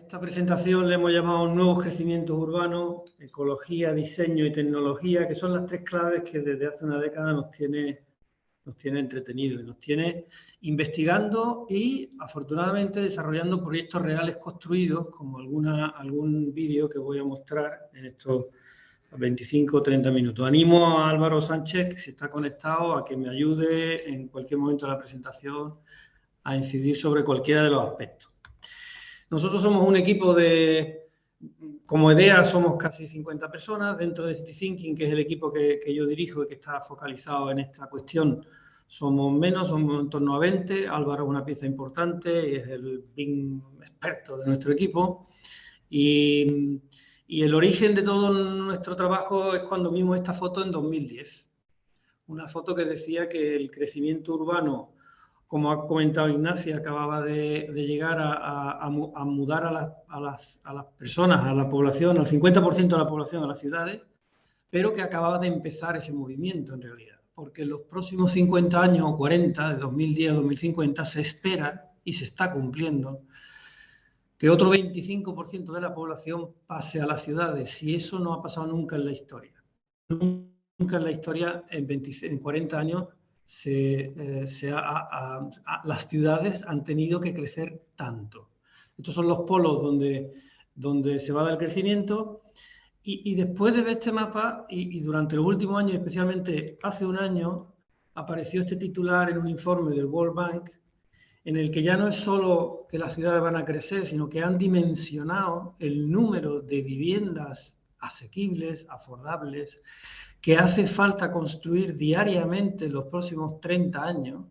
esta presentación le hemos llamado Nuevos Crecimientos Urbanos, Ecología, Diseño y Tecnología, que son las tres claves que desde hace una década nos tiene entretenidos, nos tiene investigando y, afortunadamente, desarrollando proyectos reales construidos, como algún vídeo que voy a mostrar en estos 25 o 30 minutos. Animo a Álvaro Sánchez, que si está conectado, a que me ayude en cualquier momento de la presentación a incidir sobre cualquiera de los aspectos. Nosotros somos un equipo como EDEA somos casi 50 personas. Dentro de City Thinking, que es el equipo que yo dirijo y que está focalizado en esta cuestión, somos menos, somos en torno a 20. Álvaro es una pieza importante y es el BIM experto de nuestro equipo. Y el origen de todo nuestro trabajo es cuando vimos esta foto en 2010. Una foto que decía que el crecimiento urbano, como ha comentado Ignacia, acababa de llegar a mudar a las personas, a la población, al 50% de la población a las ciudades, pero que acababa de empezar ese movimiento en realidad. Porque en los próximos 50 años o 40, de 2010 a 2050, se espera y se está cumpliendo que otro 25% de la población pase a las ciudades. Y eso no ha pasado nunca en la historia. Nunca en la historia, en 40 años, las ciudades han tenido que crecer tanto. Estos son los polos donde se va a dar el crecimiento. Y después de ver este mapa, y durante los últimos años, especialmente hace un año, apareció este titular en un informe del World Bank, en el que ya no es solo que las ciudades van a crecer, sino que han dimensionado el número de viviendas asequibles, abordables, que hace falta construir diariamente en los próximos 30 años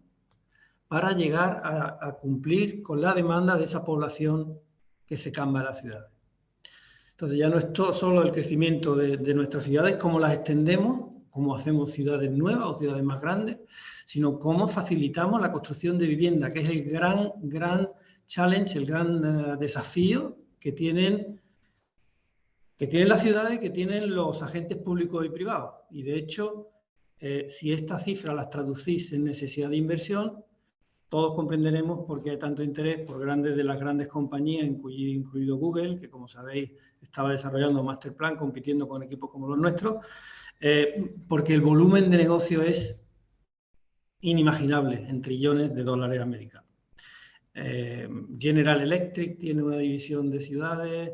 para llegar a cumplir con la demanda de esa población que se cambia a las ciudades. Entonces ya no es solo el crecimiento de nuestras ciudades, cómo las extendemos, cómo hacemos ciudades nuevas o ciudades más grandes, sino cómo facilitamos la construcción de vivienda, que es el gran challenge, el gran desafío que tienen las ciudades, que tienen los agentes públicos y privados. Y de hecho, si estas cifras las traducís en necesidad de inversión, todos comprenderemos por qué hay tanto interés por de las grandes compañías, incluido Google, que como sabéis estaba desarrollando Master Plan compitiendo con equipos como los nuestros, porque el volumen de negocio es inimaginable en trillones de dólares americanos. General Electric tiene una división de ciudades,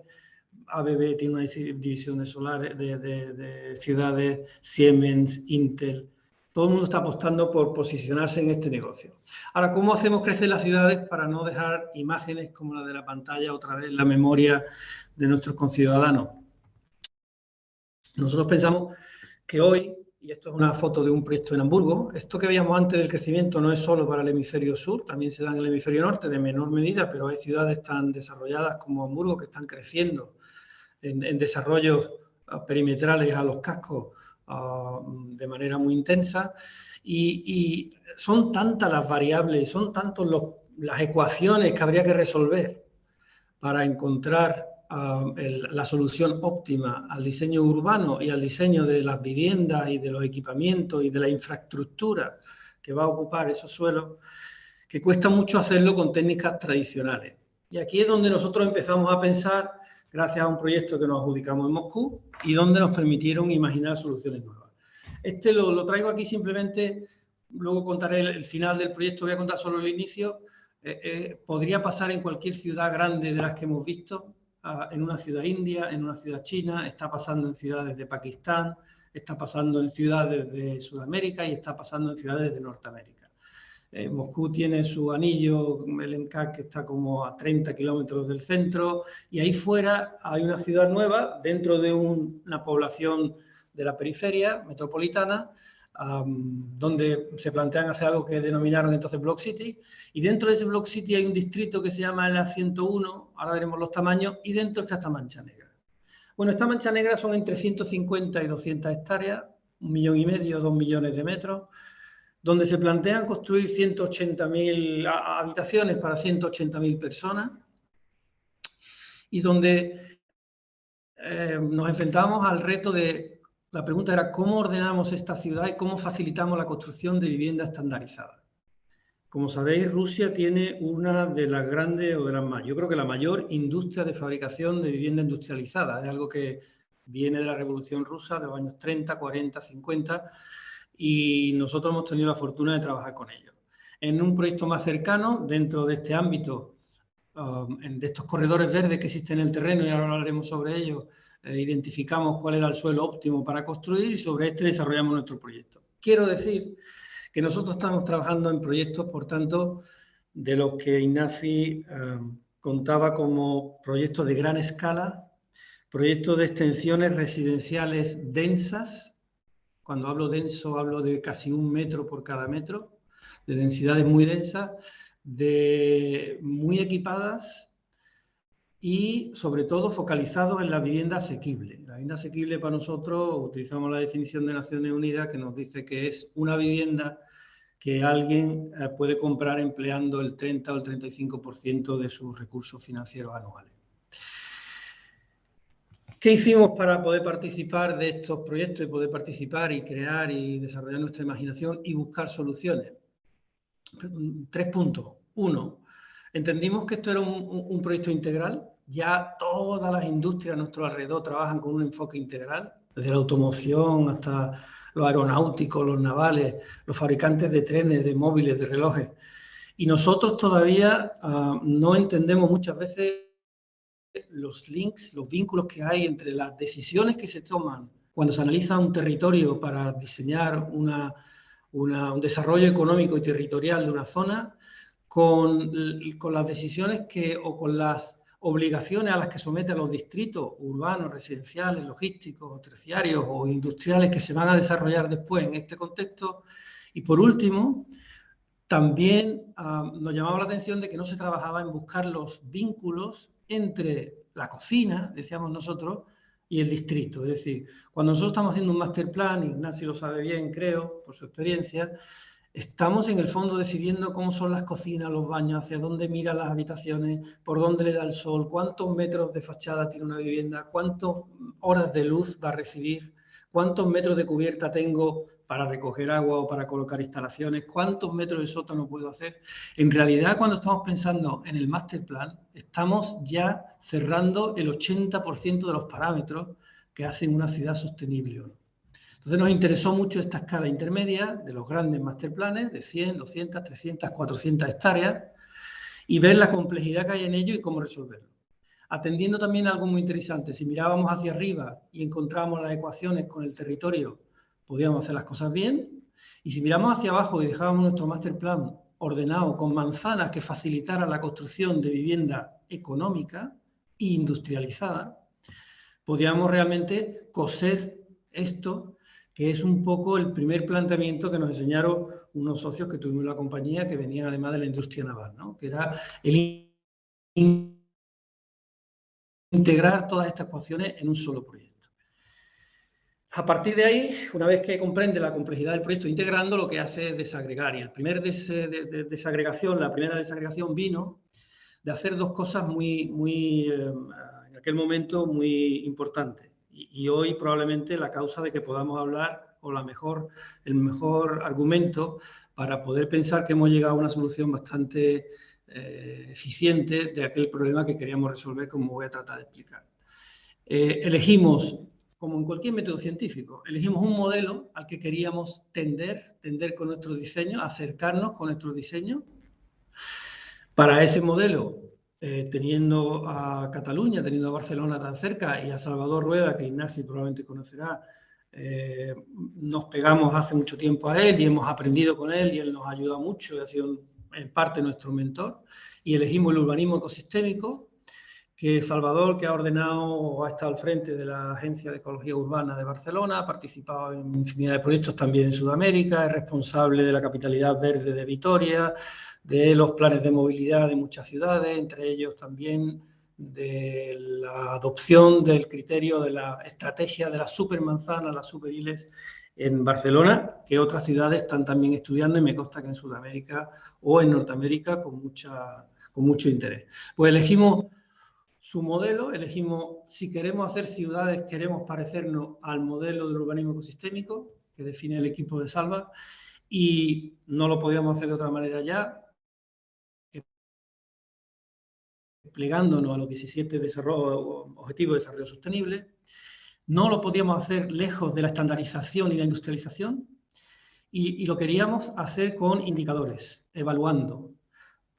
ABB tiene una división de ciudades, Siemens, Intel. Todo el mundo está apostando por posicionarse en este negocio. Ahora, ¿cómo hacemos crecer las ciudades para no dejar imágenes como la de la pantalla otra vez en la memoria de nuestros conciudadanos? Nosotros pensamos que hoy, y esto es una foto de un proyecto en Hamburgo, esto que veíamos antes del crecimiento no es solo para el hemisferio sur, también se da en el hemisferio norte de menor medida, pero hay ciudades tan desarrolladas como Hamburgo que están creciendo en desarrollos perimetrales a los cascos de manera muy intensa, y son tantas las variables, son tantas las ecuaciones que habría que resolver para encontrar la solución óptima al diseño urbano y al diseño de las viviendas y de los equipamientos y de la infraestructura que va a ocupar esos suelos, que cuesta mucho hacerlo con técnicas tradicionales. Y aquí es donde nosotros empezamos a pensar, gracias a un proyecto que nos adjudicamos en Moscú y donde nos permitieron imaginar soluciones nuevas. Lo traigo aquí simplemente, luego contaré el final del proyecto, voy a contar solo el inicio. Podría pasar en cualquier ciudad grande de las que hemos visto, en una ciudad india, en una ciudad china, está pasando en ciudades de Pakistán, está pasando en ciudades de Sudamérica y está pasando en ciudades de Norteamérica. Moscú tiene su anillo, el NCAC, que está como a 30 kilómetros del centro, y ahí fuera hay una ciudad nueva dentro de una población de la periferia metropolitana, donde se plantean hacer algo que denominaron entonces Block City, y dentro de ese Block City hay un distrito que se llama el A101, ahora veremos los tamaños, y dentro está esta mancha negra. Bueno, esta mancha negra son entre 150 y 200 hectáreas, 1,5 millones, 2 millones de metros, donde se plantean construir 180.000 habitaciones para 180.000 personas, y donde nos enfrentamos al reto de, la pregunta era cómo ordenamos esta ciudad y cómo facilitamos la construcción de vivienda estandarizada. Como sabéis, Rusia tiene una de las grandes, o de las más, yo creo que la mayor industria de fabricación de vivienda industrializada. Es algo que viene de la Revolución Rusa de los años 30, 40, 50, y nosotros hemos tenido la fortuna de trabajar con ellos. En un proyecto más cercano, dentro de este ámbito, de estos corredores verdes que existen en el terreno, y ahora hablaremos sobre ellos, identificamos cuál era el suelo óptimo para construir y sobre este desarrollamos nuestro proyecto. Quiero decir que nosotros estamos trabajando en proyectos, por tanto, de los que Ignacy contaba como proyectos de gran escala, proyectos de extensiones residenciales densas. Cuando hablo denso, hablo de casi 1 metro por cada metro, de densidades muy densas, muy equipadas y, sobre todo, focalizados en la vivienda asequible. La vivienda asequible para nosotros, utilizamos la definición de Naciones Unidas, que nos dice que es una vivienda que alguien puede comprar empleando el 30 o el 35% de sus recursos financieros anuales. ¿Qué hicimos para poder participar de estos proyectos y poder participar y crear y desarrollar nuestra imaginación y buscar soluciones? 3 puntos. 1, entendimos que esto era un proyecto integral. Ya todas las industrias a nuestro alrededor trabajan con un enfoque integral, desde la automoción hasta los aeronáuticos, los navales, los fabricantes de trenes, de móviles, de relojes. Y nosotros todavía no entendemos muchas veces los links, los vínculos que hay entre las decisiones que se toman cuando se analiza un territorio para diseñar un desarrollo económico y territorial de una zona, con las decisiones o con las obligaciones a las que someten los distritos urbanos, residenciales, logísticos, terciarios o industriales que se van a desarrollar después en este contexto. Y por último, también nos llamaba la atención de que no se trabajaba en buscar los vínculos entre la cocina, decíamos nosotros, y el distrito. Es decir, cuando nosotros estamos haciendo un master plan, Ignacy lo sabe bien, creo, por su experiencia, estamos en el fondo decidiendo cómo son las cocinas, los baños, hacia dónde miran las habitaciones, por dónde le da el sol, cuántos metros de fachada tiene una vivienda, cuántas horas de luz va a recibir, cuántos metros de cubierta tengo para recoger agua o para colocar instalaciones, cuántos metros de sótano puedo hacer. En realidad, cuando estamos pensando en el master plan, estamos ya cerrando el 80% de los parámetros que hacen una ciudad sostenible o no. Entonces nos interesó mucho esta escala intermedia de los grandes masterplanes de 100, 200, 300, 400 hectáreas y ver la complejidad que hay en ello y cómo resolverlo. Atendiendo también a algo muy interesante, si mirábamos hacia arriba y encontrábamos las ecuaciones con el territorio, podíamos hacer las cosas bien, y si miramos hacia abajo y dejábamos nuestro masterplan ordenado con manzanas que facilitaran la construcción de vivienda económica e industrializada, podíamos realmente coser esto, que es un poco el primer planteamiento que nos enseñaron unos socios que tuvimos en la compañía, que venían además de la industria naval, ¿no? Que era el integrar todas estas ecuaciones en un solo proyecto. A partir de ahí, una vez que comprende la complejidad del proyecto integrando, lo que hace es desagregar. Y el primer la primera desagregación vino de hacer 2 cosas en aquel momento muy importantes. Y hoy probablemente la causa de que podamos hablar, o el mejor argumento para poder pensar que hemos llegado a una solución bastante eficiente de aquel problema que queríamos resolver, como voy a tratar de explicar. Elegimos, como en cualquier método científico, elegimos un modelo al que queríamos tender con nuestro diseño, acercarnos con nuestro diseño. Para ese modelo, teniendo a Cataluña, teniendo a Barcelona tan cerca y a Salvador Rueda, que Ignacy probablemente conocerá, nos pegamos hace mucho tiempo a él y hemos aprendido con él y él nos ayuda mucho y ha sido en parte nuestro mentor. Y elegimos el urbanismo ecosistémico, que Salvador, que ha ordenado o ha estado al frente de la Agencia de Ecología Urbana de Barcelona, ha participado en infinidad de proyectos también en Sudamérica, es responsable de la Capitalidad Verde de Vitoria, de los planes de movilidad de muchas ciudades, entre ellos también de la adopción del criterio de la estrategia de las supermanzanas, las superiles en Barcelona, que otras ciudades están también estudiando y me consta que en Sudamérica o en Norteamérica con mucho interés. Pues elegimos su modelo, elegimos si queremos hacer ciudades, queremos parecernos al modelo del urbanismo ecosistémico que define el equipo de Salva y no lo podíamos hacer de otra manera ya. plegándonos a los 17 Objetivos de Desarrollo Sostenible. No lo podíamos hacer lejos de la estandarización y la industrialización, y lo queríamos hacer con indicadores, evaluando,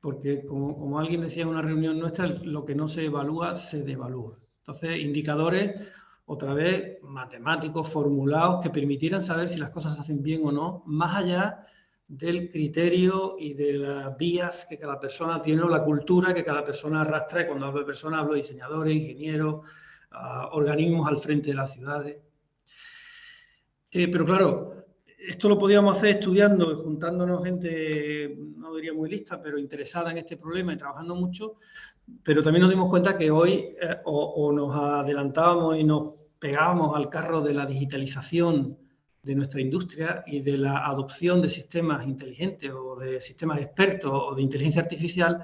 porque como alguien decía en una reunión nuestra, lo que no se evalúa se devalúa. Entonces, indicadores, otra vez, matemáticos, formulados, que permitieran saber si las cosas se hacen bien o no, más allá del criterio y de las vías que cada persona tiene o la cultura que cada persona arrastra. Y cuando hablo de personas, hablo de diseñadores, ingenieros, organismos al frente de las ciudades. Pero claro, esto lo podíamos hacer estudiando y juntándonos gente, no diría muy lista, pero interesada en este problema y trabajando mucho, pero también nos dimos cuenta que hoy o nos adelantábamos y nos pegábamos al carro de la digitalización de nuestra industria y de la adopción de sistemas inteligentes o de sistemas expertos o de inteligencia artificial,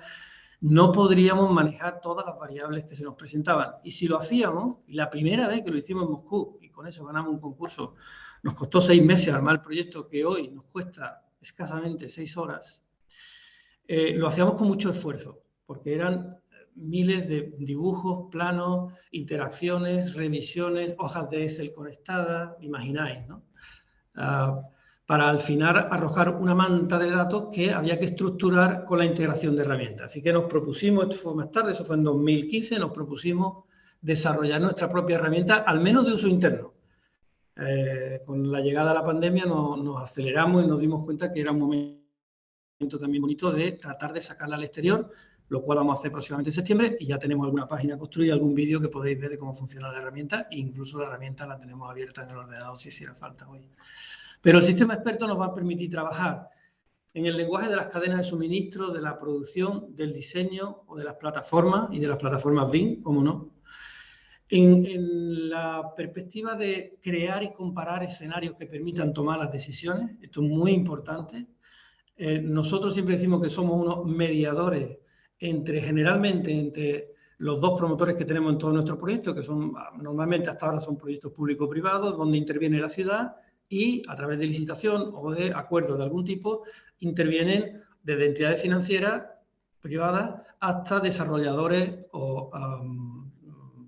no podríamos manejar todas las variables que se nos presentaban. Y si lo hacíamos, y la primera vez que lo hicimos en Moscú, y con eso ganamos un concurso, nos costó 6 meses armar el proyecto que hoy nos cuesta escasamente 6 horas, lo hacíamos con mucho esfuerzo, porque eran miles de dibujos, planos, interacciones, revisiones, hojas de Excel conectadas, imagináis, ¿no? Para al final arrojar una manta de datos que había que estructurar con la integración de herramientas. Así que nos propusimos, esto fue más tarde, eso fue en 2015, nos propusimos desarrollar nuestra propia herramienta, al menos de uso interno. Con la llegada de la pandemia nos aceleramos y nos dimos cuenta que era un momento también bonito de tratar de sacarla al exterior, lo cual vamos a hacer próximamente en septiembre, y ya tenemos alguna página construida, algún vídeo que podéis ver de cómo funciona la herramienta, e incluso la herramienta la tenemos abierta en el ordenador si hiciera falta hoy. Pero el sistema experto nos va a permitir trabajar en el lenguaje de las cadenas de suministro, de la producción, del diseño o de las plataformas y de las plataformas BIM, como no. En la perspectiva de crear y comparar escenarios que permitan tomar las decisiones, esto es muy importante. Nosotros siempre decimos que somos unos mediadores generalmente entre los dos promotores que tenemos en todos nuestros proyectos, que son normalmente hasta ahora son proyectos público-privados, donde interviene la ciudad y a través de licitación o de acuerdos de algún tipo intervienen desde entidades financieras privadas hasta desarrolladores o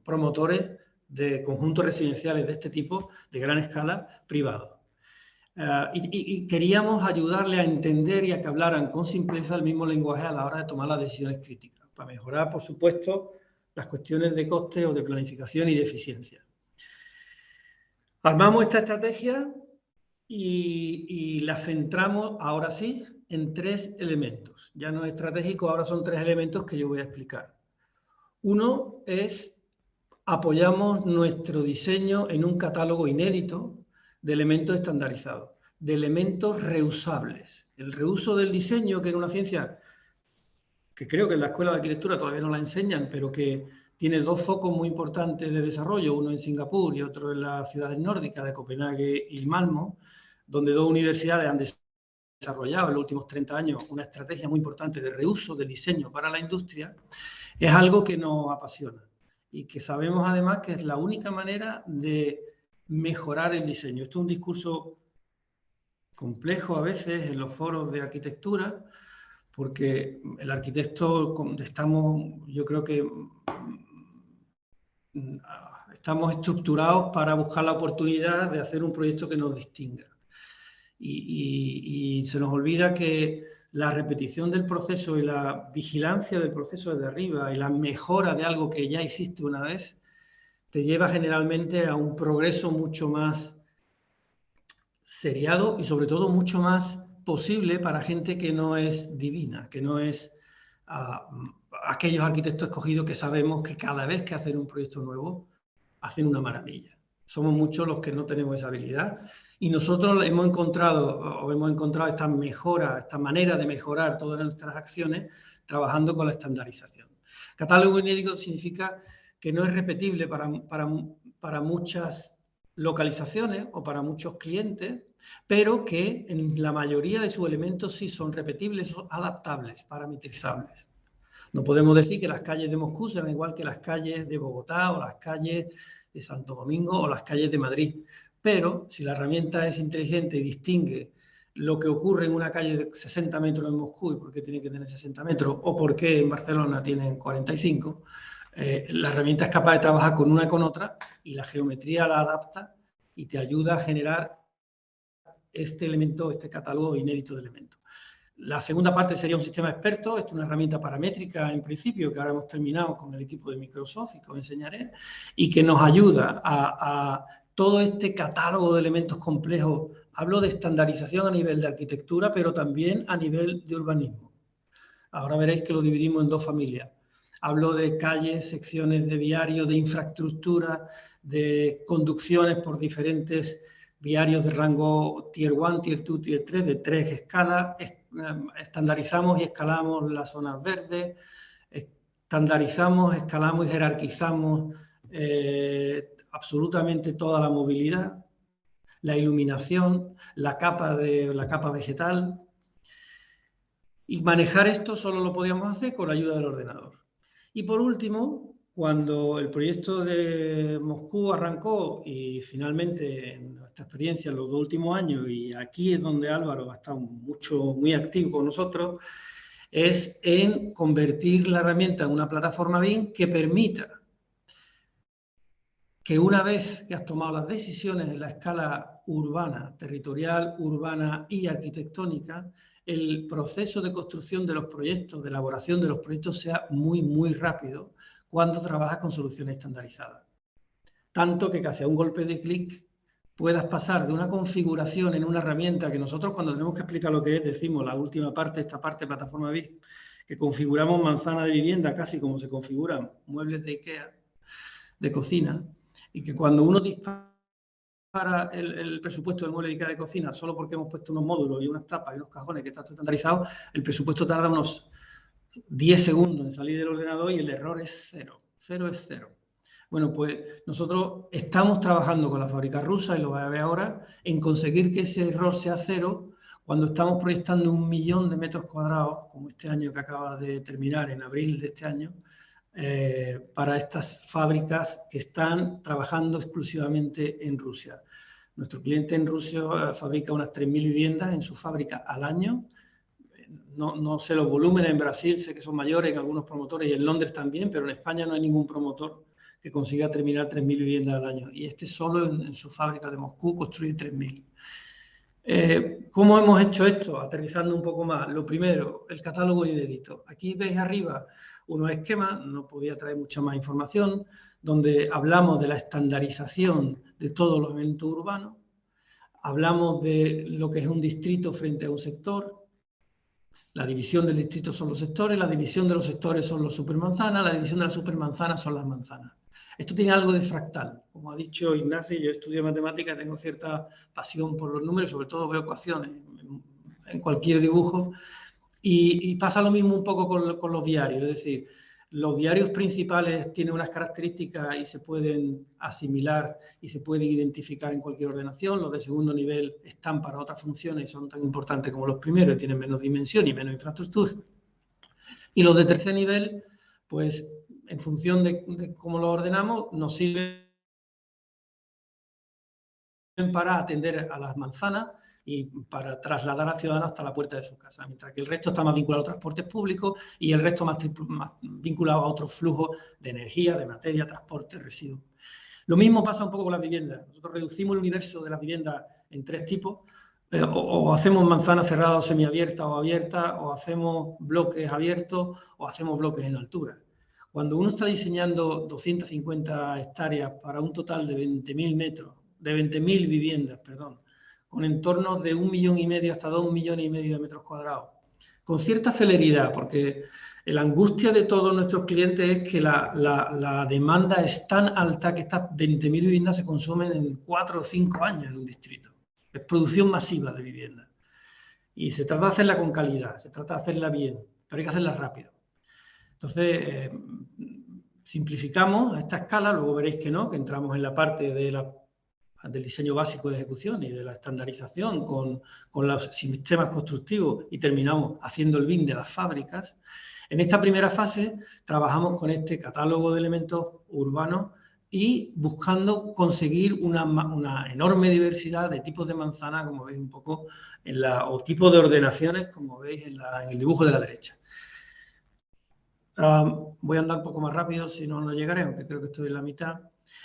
promotores de conjuntos residenciales de este tipo, de gran escala, privados. Y queríamos ayudarle a entender y a que hablaran con simpleza el mismo lenguaje a la hora de tomar las decisiones críticas, para mejorar, por supuesto, las cuestiones de coste o de planificación y de eficiencia. Armamos esta estrategia y la centramos, ahora sí, en 3 elementos. Ya no es estratégico, ahora son 3 elementos que yo voy a explicar. Uno es, apoyamos nuestro diseño en un catálogo inédito de elementos estandarizados, de elementos reusables. El reuso del diseño, que era una ciencia que creo que en la Escuela de Arquitectura todavía no la enseñan, pero que tiene 2 focos muy importantes de desarrollo, uno en Singapur y otro en las ciudades nórdicas de Copenhague y Malmö, donde 2 universidades han desarrollado en los últimos 30 años una estrategia muy importante de reuso del diseño para la industria. Es algo que nos apasiona y que sabemos además que es la única manera de mejorar el diseño. Esto es un discurso complejo a veces en los foros de arquitectura, porque el arquitecto yo creo que estamos estructurados para buscar la oportunidad de hacer un proyecto que nos distinga. Y se nos olvida que la repetición del proceso y la vigilancia del proceso desde arriba y la mejora de algo que ya existe una vez te lleva generalmente a un progreso mucho más seriado y sobre todo mucho más posible para gente que no es divina, que no es aquellos arquitectos escogidos que sabemos que cada vez que hacen un proyecto nuevo hacen una maravilla. Somos muchos los que no tenemos esa habilidad y nosotros hemos encontrado esta mejora, esta manera de mejorar todas nuestras acciones trabajando con la estandarización. Catálogo inédito significa que no es repetible para muchas localizaciones o para muchos clientes, pero que en la mayoría de sus elementos sí son repetibles, son adaptables, parametrizables. No podemos decir que las calles de Moscú sean igual que las calles de Bogotá o las calles de Santo Domingo o las calles de Madrid, pero si la herramienta es inteligente y distingue lo que ocurre en una calle de 60 metros en Moscú y por qué tiene que tener 60 metros, o por qué en Barcelona tienen 45, la herramienta es capaz de trabajar con una y con otra y la geometría la adapta y te ayuda a generar este elemento, este catálogo inédito de elementos. La segunda parte sería un sistema experto, es una herramienta paramétrica en principio, que ahora hemos terminado con el equipo de Microsoft y que os enseñaré, y que nos ayuda a todo este catálogo de elementos complejos. Hablo de estandarización a nivel de arquitectura, pero también a nivel de urbanismo. Ahora veréis que lo dividimos en dos familias. Hablo de calles, secciones de viarios, de infraestructura, de conducciones por diferentes viarios de rango Tier 1, Tier 2, Tier 3, de 3 escalas. Estandarizamos y escalamos las zonas verdes. Estandarizamos, escalamos y jerarquizamos absolutamente toda la movilidad, la iluminación, la capa vegetal. Y manejar esto solo lo podíamos hacer con la ayuda del ordenador. Y por último, cuando el proyecto de Moscú arrancó y finalmente en nuestra experiencia en los 2 últimos años, y aquí es donde Álvaro ha estado muy activo con nosotros, es en convertir la herramienta en una plataforma BIM que permita que una vez que has tomado las decisiones en la escala urbana, territorial, urbana y arquitectónica, el proceso de construcción de los proyectos, de elaboración de los proyectos sea muy rápido cuando trabajas con soluciones estandarizadas. Tanto que casi a un golpe de clic puedas pasar de una configuración en una herramienta que nosotros cuando tenemos que explicar lo que es, decimos la última parte, esta parte plataforma BIM, que configuramos manzana de vivienda casi como se configuran muebles de IKEA, de cocina, y que cuando uno dispara el presupuesto del mueble de IKEA de cocina solo porque hemos puesto unos módulos y unas tapas y unos cajones que están estandarizados, el presupuesto tarda unos 10 segundos en salir del ordenador y el error es cero. Cero es cero. Bueno, pues nosotros estamos trabajando con la fábrica rusa, y lo vais a ver ahora, en conseguir que ese error sea cero cuando estamos proyectando 1 millón de metros cuadrados, como este año que acaba de terminar, en abril de este año, para estas fábricas que están trabajando exclusivamente en Rusia. Nuestro cliente en Rusia fabrica unas 3.000 viviendas en su fábrica al año. No sé los volúmenes, en Brasil sé que son mayores en algunos promotores y en Londres también, pero en España no hay ningún promotor que consiga terminar 3.000 viviendas al año. Y este solo en su fábrica de Moscú construye 3.000. ¿Cómo hemos hecho esto? Aterrizando un poco más. Lo primero, el catálogo inédito. Aquí veis arriba unos esquemas, no podía traer mucha más información, donde hablamos de la estandarización de todos los eventos urbanos, hablamos de lo que es un distrito frente a un sector, la división del distrito son los sectores, la división de los sectores son los supermanzanas, la división de las supermanzanas son las manzanas. Esto tiene algo de fractal. Como ha dicho Ignacio, yo estudio matemáticas, tengo cierta pasión por los números, sobre todo veo ecuaciones en cualquier dibujo. Y pasa lo mismo un poco con los diarios, es decir, los diarios principales tienen unas características y se pueden asimilar y se pueden identificar en cualquier ordenación. Los de segundo nivel están para otras funciones y son tan importantes como los primeros, tienen menos dimensión y menos infraestructura. Y los de tercer nivel, pues en función de cómo los ordenamos, nos sirven para atender a las manzanas y para trasladar al ciudadano hasta la puerta de su casa, mientras que el resto está más vinculado a transportes públicos y el resto más vinculado a otros flujos de energía, de materia, transporte, residuos. Lo mismo pasa un poco con las viviendas. Nosotros reducimos el universo de las viviendas en 3 tipos, o hacemos manzanas cerradas o semiabiertas o abiertas, o hacemos bloques abiertos, o hacemos bloques en altura. Cuando uno está diseñando 250 hectáreas para un total de 20.000 metros, de 20.000 viviendas, perdón, con entornos de 1,5 millones hasta 2,5 millones de metros cuadrados, con cierta celeridad, porque la angustia de todos nuestros clientes es que la demanda es tan alta que estas 20.000 viviendas se consumen en 4 o 5 años en un distrito. Es producción masiva de viviendas. Y se trata de hacerla con calidad, se trata de hacerla bien, pero hay que hacerla rápido. Entonces, simplificamos a esta escala, luego veréis que no, que entramos en la parte del diseño básico de ejecución y de la estandarización con los sistemas constructivos y terminamos haciendo el BIM de las fábricas. En esta primera fase trabajamos con este catálogo de elementos urbanos y buscando conseguir una enorme diversidad de tipos de manzana, como veis un poco, o tipos de ordenaciones, como veis en el dibujo de la derecha. Voy a andar un poco más rápido, si no, no llegaré, aunque creo que estoy en la mitad.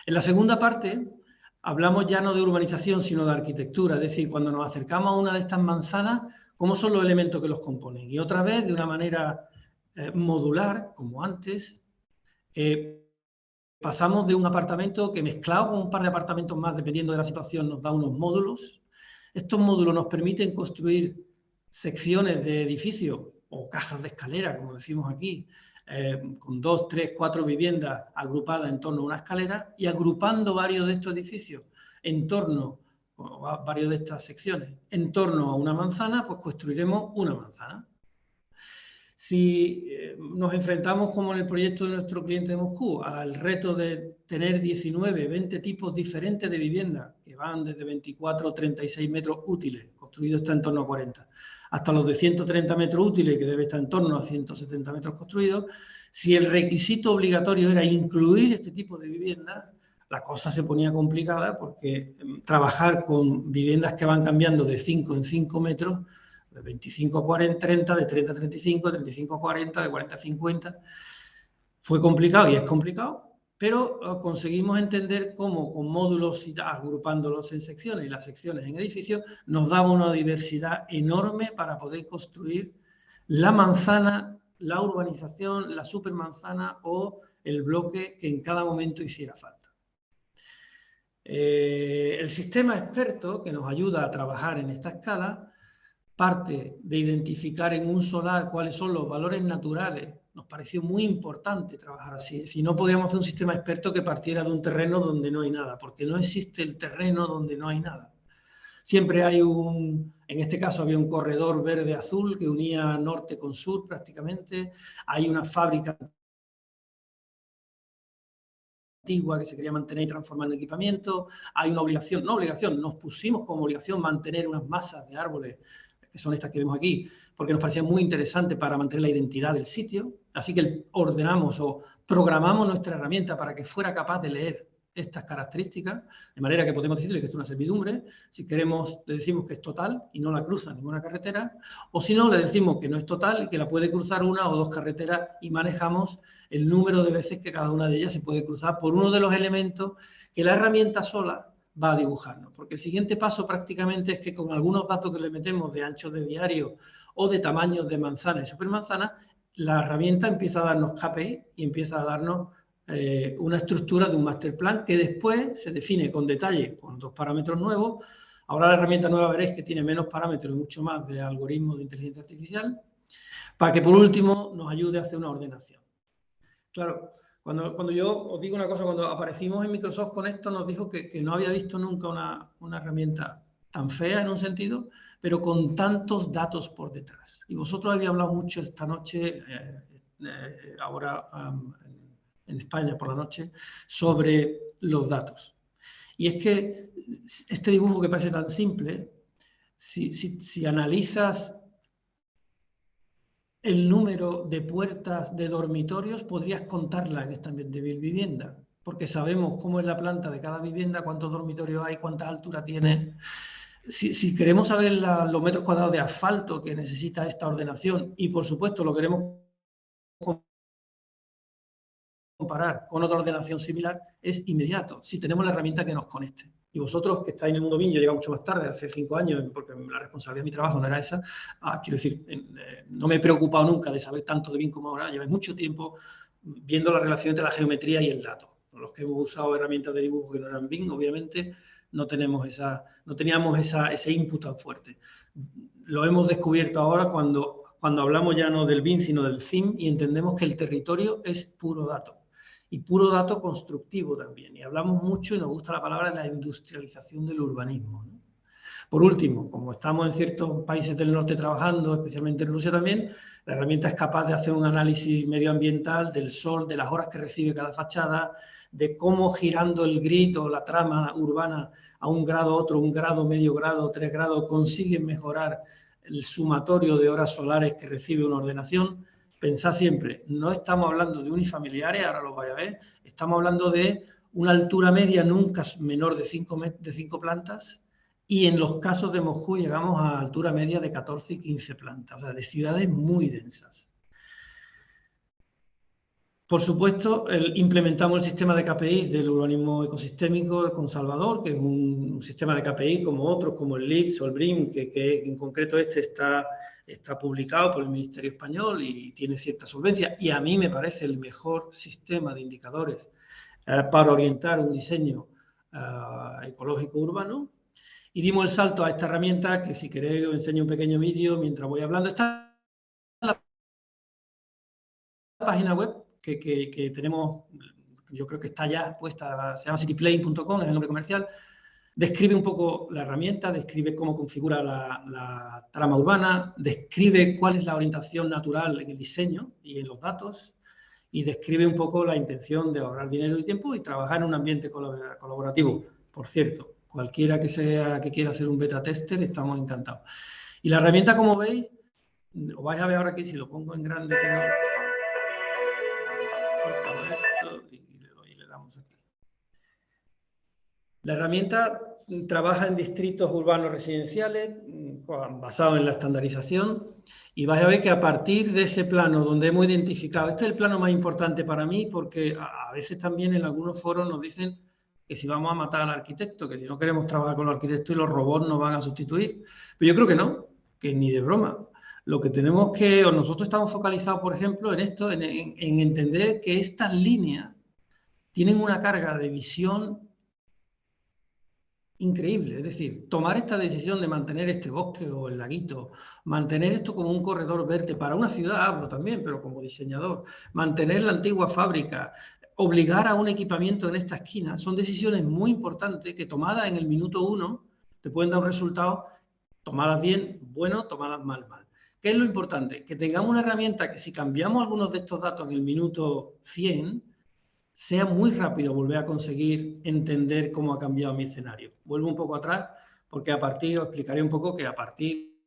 En la segunda parte hablamos ya no de urbanización, sino de arquitectura, es decir, cuando nos acercamos a una de estas manzanas, ¿cómo son los elementos que los componen? Y otra vez, de una manera modular, como antes, pasamos de un apartamento que mezclado con un par de apartamentos más, dependiendo de la situación, nos da unos módulos. Estos módulos nos permiten construir secciones de edificio o cajas de escalera, como decimos aquí, con 2, 3, 4 viviendas agrupadas en torno a una escalera y agrupando varios de estos edificios en torno, varios de estas secciones, en torno a una manzana, pues construiremos una manzana. Si nos enfrentamos, como en el proyecto de nuestro cliente de Moscú, al reto de tener 19, 20 tipos diferentes de vivienda, que van desde 24 o 36 metros útiles, construidos está en torno a 40, hasta los de 130 metros útiles, que debe estar en torno a 170 metros construidos, si el requisito obligatorio era incluir este tipo de vivienda, la cosa se ponía complicada porque trabajar con viviendas que van cambiando de 5 en 5 metros, de 25 a 40, 30, de 30 a 35, de 35 a 40, de 40 a 50. Fue complicado y es complicado, pero conseguimos entender cómo con módulos y agrupándolos en secciones y las secciones en edificios nos daba una diversidad enorme para poder construir la manzana, la urbanización, la supermanzana o el bloque que en cada momento hiciera falta. El sistema experto que nos ayuda a trabajar en esta escala parte de identificar en un solar cuáles son los valores naturales. Nos pareció muy importante trabajar así. Si no podíamos hacer un sistema experto que partiera de un terreno donde no hay nada, porque no existe el terreno donde no hay nada. Siempre hay en este caso había un corredor verde-azul que unía norte con sur prácticamente. Hay una fábrica antigua que se quería mantener y transformar en equipamiento. Hay una obligación, no obligación, nos pusimos como obligación mantener unas masas de árboles que son estas que vemos aquí, porque nos parecía muy interesante para mantener la identidad del sitio. Así que ordenamos o programamos nuestra herramienta para que fuera capaz de leer estas características, de manera que podemos decirle que esto es una servidumbre. Si queremos, le decimos que es total y no la cruza ninguna carretera, o si no, le decimos que no es total y que la puede cruzar una o dos carreteras y manejamos el número de veces que cada una de ellas se puede cruzar por uno de los elementos que la herramienta sola va a dibujarnos. Porque el siguiente paso prácticamente es que con algunos datos que le metemos de anchos de diario o de tamaños de manzana y supermanzana, la herramienta empieza a darnos KPI y empieza a darnos una estructura de un master plan que después se define con detalle con 2 parámetros nuevos. Ahora la herramienta nueva veréis que tiene menos parámetros y mucho más de algoritmos de inteligencia artificial, para que por último nos ayude a hacer una ordenación. Claro, cuando yo os digo una cosa, cuando aparecimos en Microsoft con esto, nos dijo que no había visto nunca una herramienta tan fea en un sentido, pero con tantos datos por detrás. Y vosotros habéis hablado mucho esta noche, ahora en España por la noche, sobre los datos. Y es que este dibujo que parece tan simple, si analizas el número de puertas de dormitorios, podrías contarla en esta vivienda, porque sabemos cómo es la planta de cada vivienda, cuántos dormitorios hay, cuánta altura tiene. Si queremos saber los metros cuadrados de asfalto que necesita esta ordenación y, por supuesto, lo queremos comparar con otra ordenación similar, es inmediato, si tenemos la herramienta que nos conecte. Y vosotros, que estáis en el mundo BIM, yo llegué mucho más tarde, hace 5 años, porque la responsabilidad de mi trabajo no era esa. Quiero decir, no me he preocupado nunca de saber tanto de BIM como ahora. Llevé mucho tiempo viendo la relación entre la geometría y el dato. Los que hemos usado herramientas de dibujo que no eran BIM, obviamente, no teníamos ese input tan fuerte. Lo hemos descubierto ahora cuando hablamos ya no del BIM, sino del CIM, y entendemos que el territorio es puro dato. Y puro dato constructivo también. Y hablamos mucho, y nos gusta la palabra, de la industrialización del urbanismo, ¿no? Por último, como estamos en ciertos países del norte trabajando, especialmente en Rusia también, la herramienta es capaz de hacer un análisis medioambiental del sol, de las horas que recibe cada fachada, de cómo girando el grid o la trama urbana a un grado, otro, 1 grado, medio grado, 3 grados, consiguen mejorar el sumatorio de horas solares que recibe una ordenación. Pensad siempre, no estamos hablando de unifamiliares, ahora lo vais a ver, estamos hablando de una altura media nunca menor de 5 plantas, y en los casos de Moscú llegamos a altura media de 14 y 15 plantas, o sea, de ciudades muy densas. Por supuesto, implementamos el sistema de KPI del urbanismo ecosistémico con Salvador, que es un sistema de KPI como otros, como el LIPS o el BRIM, que en concreto este está publicado por el Ministerio Español y tiene cierta solvencia. Y a mí me parece el mejor sistema de indicadores para orientar un diseño ecológico urbano. Y dimos el salto a esta herramienta, que si queréis os enseño un pequeño vídeo mientras voy hablando. Está en la página web que tenemos, yo creo que está ya puesta, se llama cityplane.com, es el nombre comercial. Describe un poco la herramienta, describe cómo configura la trama urbana, describe cuál es la orientación natural en el diseño y en los datos, y describe un poco la intención de ahorrar dinero y tiempo y trabajar en un ambiente colaborativo. Por cierto, cualquiera que quiera ser un beta tester, estamos encantados. Y la herramienta, como veis, lo vais a ver ahora aquí, si lo pongo en grande, todo esto y le damos aquí. La herramienta trabaja en distritos urbanos residenciales basado en la estandarización, y vais a ver que a partir de ese plano donde hemos identificado, este es el plano más importante para mí, porque a veces también en algunos foros nos dicen que si vamos a matar al arquitecto, que si no queremos trabajar con los arquitectos y los robots nos van a sustituir. Pero yo creo que no, que ni de broma. Lo que tenemos que, o nosotros estamos focalizados, por ejemplo, en esto, en entender que estas líneas tienen una carga de visión increíble. Es decir, tomar esta decisión de mantener este bosque o el laguito, mantener esto como un corredor verde para una ciudad, hablo también, pero como diseñador, mantener la antigua fábrica, obligar a un equipamiento en esta esquina, son decisiones muy importantes que tomadas en el minuto 1 te pueden dar un resultado, tomadas bien, bueno, tomadas mal, mal. ¿Qué es lo importante? Que tengamos una herramienta que si cambiamos algunos de estos datos en el minuto 100, sea muy rápido volver a conseguir entender cómo ha cambiado mi escenario. Vuelvo un poco atrás, porque os explicaré un poco que a partir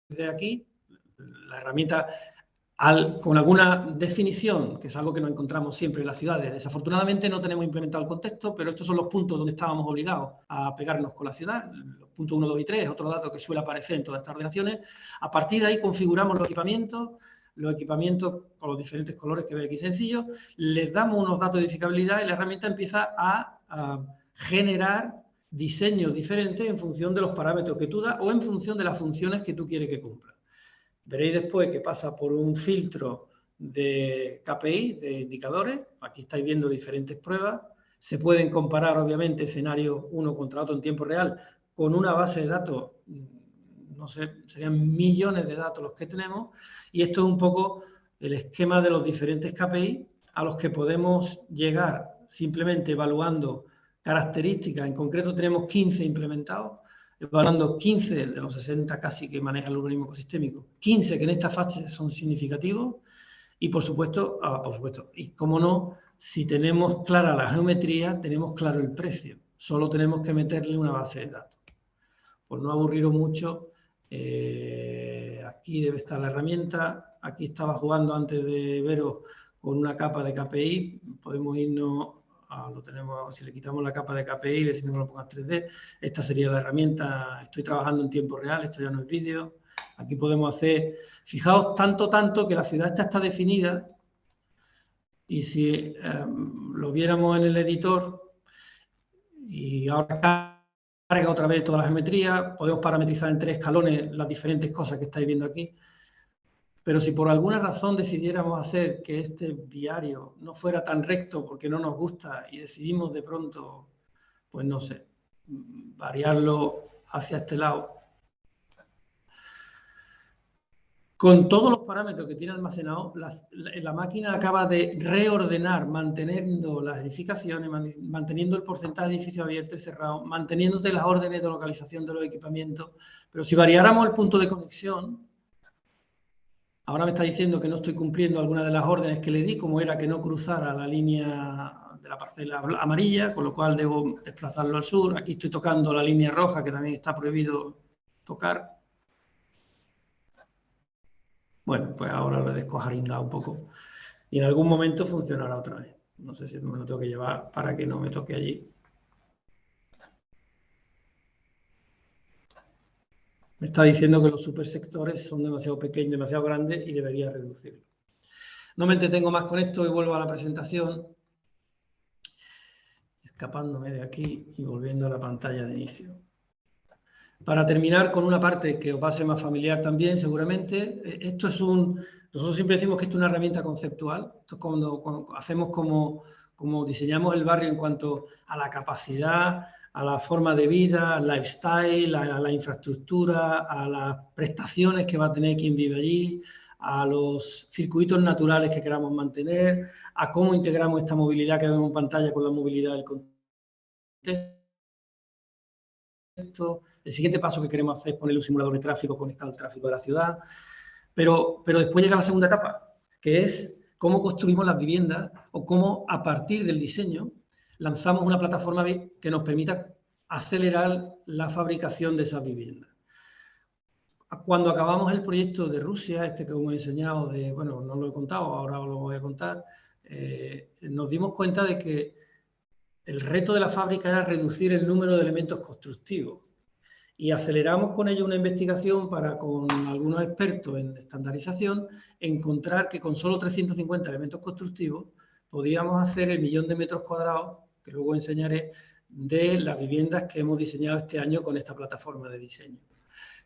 de aquí, la herramienta, con alguna definición, que es algo que nos encontramos siempre en las ciudades, desafortunadamente no tenemos implementado el contexto, pero estos son los puntos donde estábamos obligados a pegarnos con la ciudad, los puntos 1, 2 y 3, otro dato que suele aparecer en todas estas ordenaciones. A partir de ahí configuramos los equipamientos con los diferentes colores que veis aquí sencillos, les damos unos datos de edificabilidad y la herramienta empieza a generar diseños diferentes en función de los parámetros que tú das o en función de las funciones que tú quieres que cumpla. Veréis después que pasa por un filtro de KPI, de indicadores. Aquí estáis viendo diferentes pruebas. Se pueden comparar, obviamente, escenarios uno contra otro en tiempo real con una base de datos, no sé, serían millones de datos los que tenemos, y esto es un poco el esquema de los diferentes KPI a los que podemos llegar simplemente evaluando características. En concreto tenemos 15 implementados, evaluando 15 de los 60 casi que maneja el urbanismo ecosistémico, 15 que en esta fase son significativos, y por supuesto, y cómo no, si tenemos clara la geometría, tenemos claro el precio, solo tenemos que meterle una base de datos. Por no aburriros mucho, aquí debe estar la herramienta. Aquí estaba jugando antes de veros con una capa de KPI. Podemos irnos, lo tenemos, si le quitamos la capa de KPI y le decimos que lo pongas 3D, esta sería la herramienta. Estoy trabajando en tiempo real, esto ya no es vídeo. Aquí podemos hacer, fijaos, tanto que la ciudad está definida, y si lo viéramos en el editor, y ahora carga otra vez toda la geometría, podemos parametrizar en 3 escalones las diferentes cosas que estáis viendo aquí. Pero si por alguna razón decidiéramos hacer que este viario no fuera tan recto porque no nos gusta y decidimos de pronto, pues no sé, variarlo hacia este lado, con todos los parámetros que tiene almacenado, la máquina acaba de reordenar, manteniendo las edificaciones, manteniendo el porcentaje de edificios abiertos y cerrados, manteniéndote las órdenes de localización de los equipamientos. Pero si variáramos el punto de conexión, ahora me está diciendo que no estoy cumpliendo alguna de las órdenes que le di, como era que no cruzara la línea de la parcela amarilla, con lo cual debo desplazarlo al sur. Aquí estoy tocando la línea roja, que también está prohibido tocar. Bueno, pues ahora lo he descuajaringado un poco y en algún momento funcionará otra vez. No sé si me lo tengo que llevar para que no me toque allí. Me está diciendo que los supersectores son demasiado pequeños, demasiado grandes y debería reducirlo. No me entretengo más con esto y vuelvo a la presentación, escapándome de aquí y volviendo a la pantalla de inicio. Para terminar con una parte que os va a ser más familiar también, seguramente, esto es nosotros siempre decimos que esto es una herramienta conceptual. Esto es cuando hacemos como diseñamos el barrio en cuanto a la capacidad, a la forma de vida, al lifestyle, a la infraestructura, a las prestaciones que va a tener quien vive allí, a los circuitos naturales que queramos mantener, a cómo integramos esta movilidad que vemos en pantalla con la movilidad del contexto. El siguiente paso que queremos hacer es poner un simulador de tráfico conectado al tráfico de la ciudad. Pero después llega la segunda etapa, que es cómo construimos las viviendas o cómo a partir del diseño lanzamos una plataforma que nos permita acelerar la fabricación de esas viviendas. Cuando acabamos el proyecto de Rusia, que os he enseñado, bueno, no lo he contado, ahora os lo voy a contar, nos dimos cuenta de que el reto de la fábrica era reducir el número de elementos constructivos. Y aceleramos con ello una investigación para, con algunos expertos en estandarización, encontrar que con solo 350 elementos constructivos podíamos hacer el 1.000.000 de metros cuadrados, que luego enseñaré, de las viviendas que hemos diseñado este año con esta plataforma de diseño.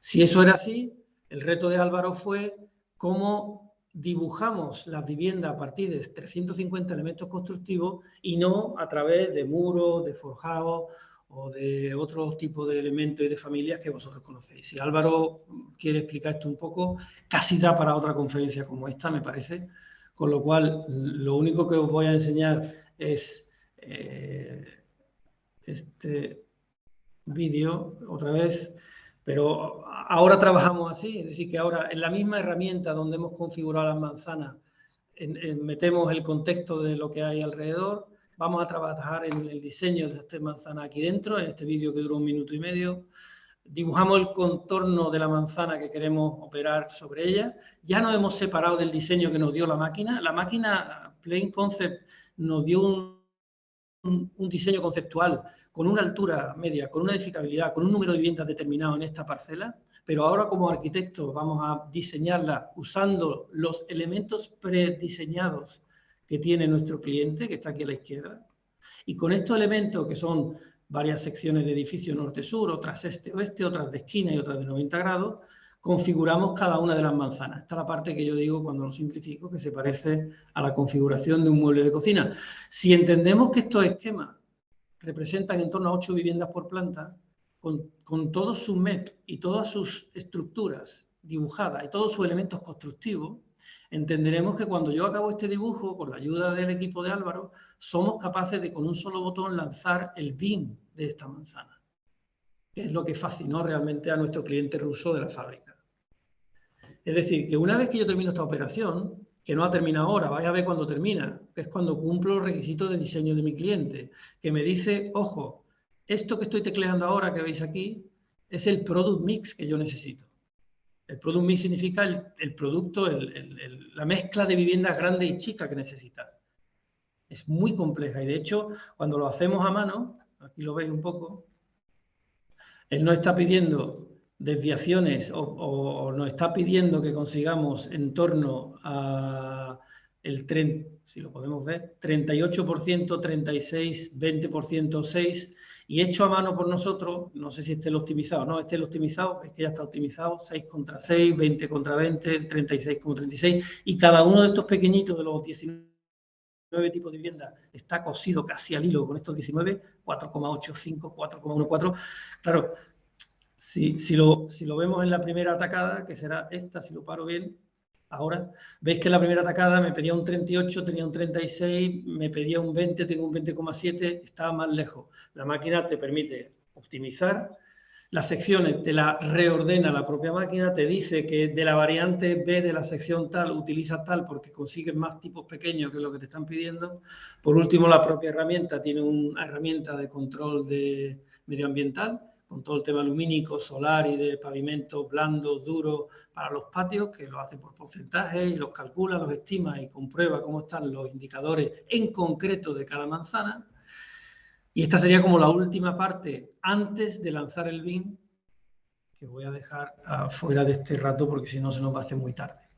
Si eso era así, el reto de Álvaro fue cómo dibujamos las viviendas a partir de 350 elementos constructivos y no a través de muros, de forjados o de otro tipo de elementos y de familias que vosotros conocéis. Si Álvaro quiere explicar esto un poco, casi da para otra conferencia como esta, me parece. Con lo cual, lo único que os voy a enseñar es este vídeo, otra vez, pero ahora trabajamos así, es decir, que ahora en la misma herramienta donde hemos configurado las manzanas, metemos el contexto de lo que hay alrededor. Vamos a trabajar en el diseño de esta manzana aquí dentro, en este vídeo que dura 1 minuto y medio. Dibujamos el contorno de la manzana que queremos operar sobre ella. Ya nos hemos separado del diseño que nos dio la máquina. La máquina Plain Concept nos dio un diseño conceptual con una altura media, con una edificabilidad, con un número de viviendas determinado en esta parcela, pero ahora como arquitectos vamos a diseñarla usando los elementos prediseñados que tiene nuestro cliente, que está aquí a la izquierda, y con estos elementos que son varias secciones de edificio norte-sur, otras este-oeste, otras de esquina y otras de 90 grados, configuramos cada una de las manzanas. Esta es la parte que yo digo cuando lo simplifico, que se parece a la configuración de un mueble de cocina. Si entendemos que estos esquemas representan en torno a 8 viviendas por planta, con todos sus MEP y todas sus estructuras dibujadas y todos sus elementos constructivos, entenderemos que cuando yo acabo este dibujo, con la ayuda del equipo de Álvaro, somos capaces de con un solo botón lanzar el BIM de esta manzana, que es lo que fascinó realmente a nuestro cliente ruso de la fábrica. Es decir, que una vez que yo termino esta operación, que no ha terminado ahora, vaya a ver cuando termina, que es cuando cumplo los requisitos de diseño de mi cliente, que me dice, ojo, esto que estoy tecleando ahora, que veis aquí, es el product mix que yo necesito. El product mix significa el producto, la mezcla de viviendas grandes y chicas que necesita. Es muy compleja y de hecho, cuando lo hacemos a mano, aquí lo veis un poco, él no está pidiendo desviaciones o nos está pidiendo que consigamos en torno a si lo podemos ver, 38%, 36%, 20%, 6%, y hecho a mano por nosotros, no sé si esté el optimizado, no, este es el optimizado, es que ya está optimizado, 6 contra 6, 20 contra 20, 36 contra 36, y cada uno de estos pequeñitos de los 19 tipos de vivienda está cosido casi al hilo con estos 19, 4,85, 4,14. Claro, si lo vemos en la primera atacada, que será esta, si lo paro bien, ahora, veis que en la primera atacada me pedía un 38, tenía un 36, me pedía un 20, tengo un 20,7, estaba más lejos. La máquina te permite optimizar, las secciones te las reordena la propia máquina, te dice que de la variante B de la sección tal, utiliza tal porque consigues más tipos pequeños que lo que te están pidiendo. Por último, la propia herramienta tiene una herramienta de control medioambiental, con todo el tema lumínico, solar y de pavimentos blandos, duros para los patios, que lo hace por porcentaje y los calcula, los estima y comprueba cómo están los indicadores en concreto de cada manzana. Y esta sería como la última parte antes de lanzar el BIM, que voy a dejar fuera de este rato porque si no se nos va a hacer muy tarde.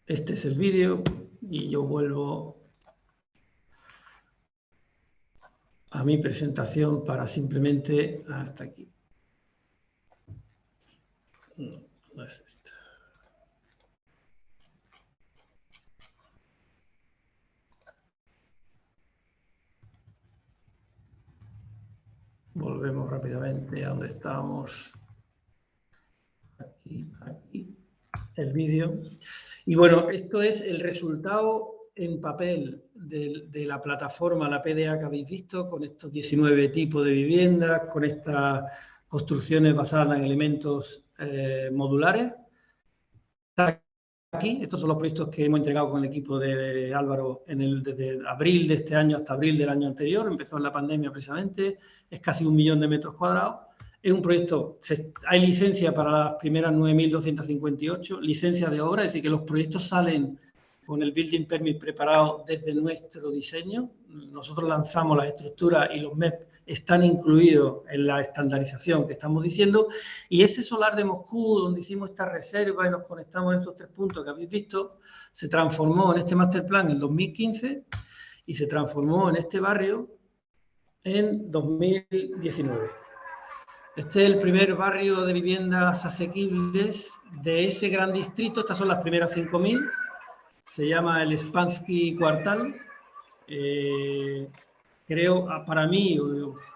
Este es el vídeo y yo vuelvo a mi presentación para simplemente hasta aquí. No es esta. Volvemos rápidamente a donde estábamos. Aquí, el vídeo. Y bueno, esto es el resultado en papel de la plataforma, la PDA que habéis visto, con estos 19 tipos de viviendas, con estas construcciones basadas en elementos modulares. Aquí, estos son los proyectos que hemos entregado con el equipo de Álvaro desde abril de este año hasta abril del año anterior. Empezó en la pandemia precisamente, es casi 1 millón de metros cuadrados. Es un proyecto, hay licencia para las primeras 9.258, licencia de obra, es decir, que los proyectos salen con el Building Permit preparado desde nuestro diseño. Nosotros lanzamos las estructuras y los MEP están incluidos en la estandarización que estamos diciendo. Y ese solar de Moscú, donde hicimos esta reserva y nos conectamos en estos 3 puntos que habéis visto, se transformó en este master plan en 2015 y se transformó en este barrio en 2019. Este es el primer barrio de viviendas asequibles de ese gran distrito. Estas son las primeras 5.000. Se llama el Spansky Quartal. Creo, para mí,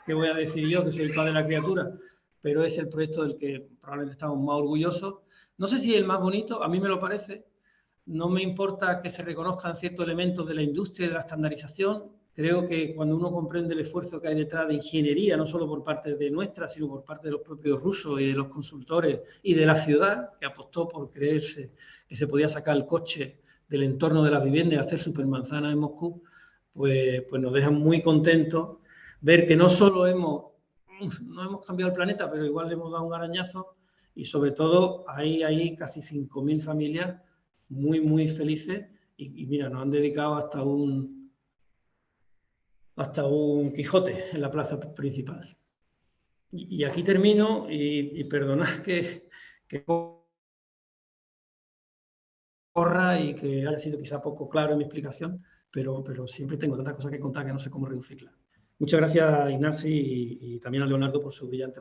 que voy a decir yo, que soy el padre de la criatura, pero es el proyecto del que probablemente estamos más orgullosos. No sé si es el más bonito, a mí me lo parece. No me importa que se reconozcan ciertos elementos de la industria y de la estandarización. Creo que cuando uno comprende el esfuerzo que hay detrás de ingeniería, no solo por parte de nuestra, sino por parte de los propios rusos y de los consultores y de la ciudad, que apostó por creerse que se podía sacar el coche del entorno de las viviendas y hacer supermanzanas en Moscú, pues nos deja muy contentos ver que no solo no hemos cambiado el planeta, pero igual le hemos dado un arañazo y sobre todo hay casi 5.000 familias muy, muy felices y mira, nos han dedicado hasta un Quijote en la plaza principal. Y aquí termino y perdonad que corra y que haya sido quizá poco claro en mi explicación, pero siempre tengo tantas cosas que contar que no sé cómo reducirlas. Muchas gracias, Ignasi, y también a Leonardo por su brillante presentación.